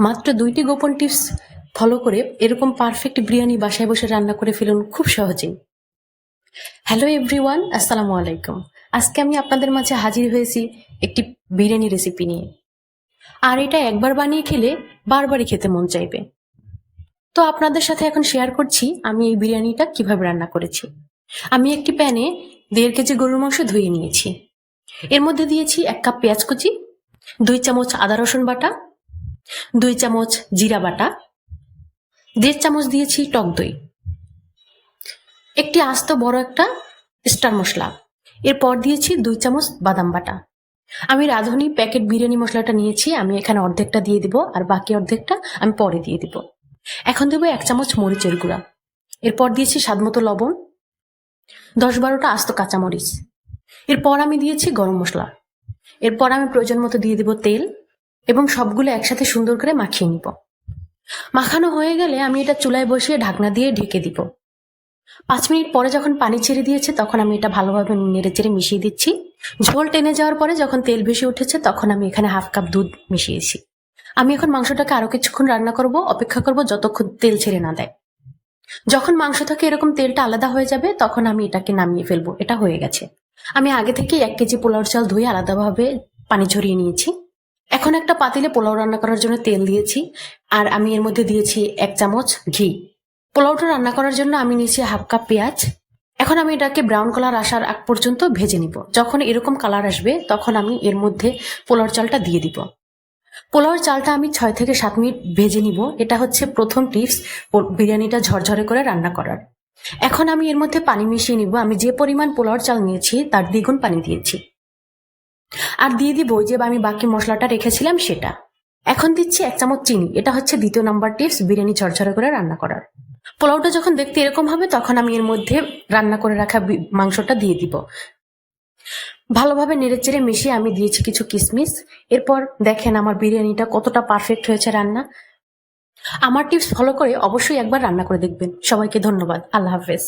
মাত্র 2টি গোপন টিপস ফলো করে এরকম পারফেক্ট বিরিয়ানি বাসায় বসে রান্না করে ফেলুন খুব সহজেই। হ্যালো এভরিওয়ান, আসসালামু আলাইকুম। আজকে আমি আপনাদের মাঝে হাজির হয়েছি একটি বিরিয়ানি রেসিপি নিয়ে। আর এটা একবার বানিয়ে খেলে বারবারই খেতে মন চাইবে। তো আপনাদের সাথে এখন শেয়ার করছি আমি এই বিরিয়ানিটা কিভাবে রান্না করেছি। আমি একটি প্যানে 1.5 কেজি গরুর মাংস ধুয়ে নিয়েছি। এর মধ্যে দিয়েছি 1 কাপ পেঁয়াজ কুচি, 2 চামচ আদা রসুন বাটা, 2 চামচ জিরা বাটা, 1.5 চামচ দিয়েছি টক দই, একটি আস্ত বড় একটা স্টার মশলা, এরপর দিয়েছি 2 চামচ বাদাম বাটা। আমি রাঁধুনি প্যাকেট বিরিয়ানি মশলাটা নিয়েছি, আমি এখানে অর্ধেকটা দিয়ে দিব আর বাকি অর্ধেকটা আমি পরে দিয়ে দিব। এখন দেবো 1 চামচ মরিচের গুঁড়া, এরপর দিয়েছি স্বাদমতো লবণ, 10-12টা আস্ত কাঁচামরিচ, এরপর আমি দিয়েছি গরম মশলা, এরপর আমি প্রয়োজন মতো দিয়ে দিব তেল এবং সবগুলো একসাথে সুন্দর করে মাখিয়ে নিব। মাখানো হয়ে গেলে আমি এটা চুলায় বসিয়ে ঢাকনা দিয়ে ঢেকে দিব। 5 মিনিট পরে যখন পানি ছেড়ে দিয়েছে তখন আমি এটা ভালোভাবে নেড়ে চেড়ে মিশিয়ে দিচ্ছি। ঝোল টেনে যাওয়ার পরে যখন তেল ভেসে উঠেছে তখন আমি এখানে 1/2 কাপ দুধ মিশিয়েছি। আমি এখন মাংসটাকে আরো কিছুক্ষণ রান্না করব, অপেক্ষা করব যতক্ষণ তেল ছেড়ে না দেয়। যখন মাংস থেকে এরকম তেলটা আলাদা হয়ে যাবে তখন আমি এটাকে নামিয়ে ফেলবো। এটা হয়ে গেছে। আমি আগে থেকে 1 কেজি পোলাওর চাল ধুয়ে আলাদাভাবে পানি ঝরিয়ে নিয়েছি। এখন একটা পাতিলে পোলাও রান্না করার জন্য তেল দিয়েছি আর আমি এর মধ্যে দিয়েছি 1 চামচ ঘি। পোলাওটা রান্না করার জন্য আমি নিয়েছি 1/2 কাপ পেঁয়াজ। এখন আমি এটাকে ব্রাউন কালার আসার আগ পর্যন্ত ভেজে নিব। যখন এরকম কালার আসবে তখন আমি এর মধ্যে পোলাওর চালটা দিয়ে দিব। পোলাওর চালটা আমি 6 থেকে 7 মিনিট ভেজে নিব। এটা হচ্ছে প্রথম টিপস বিরিয়ানিটা ঝরঝরে করে রান্না করার। এখন আমি এর মধ্যে পানি মিশিয়ে নিব। আমি যে পরিমাণ পোলাওর চাল নিয়েছি তার দ্বিগুণ পানি দিয়েছি। আর দিয়ে দিব যে আমি বাকি মশলাটা রেখেছিলাম সেটা। এখন দিচ্ছি 1 চামচ চিনি। এটা হচ্ছে 2য় নাম্বার টিপস বিরিয়ানি ঝরঝরে করে রান্না করার। পোলাওটা যখন দেখতে এরকম হবে তখন আমি এর মধ্যে রান্না করে রাখা মাংসটা দিয়ে দিব। ভালোভাবে নেড়েচেড়ে মিশিয়ে আমি দিয়েছি কিছু কিশমিশ। এরপর দেখেন আমার বিরিয়ানিটা কতটা পারফেক্ট হয়েছে রান্না। আমার টিপস ফলো করে অবশ্যই একবার রান্না করে দেখবেন। সবাইকে ধন্যবাদ। আল্লাহ হাফেজ।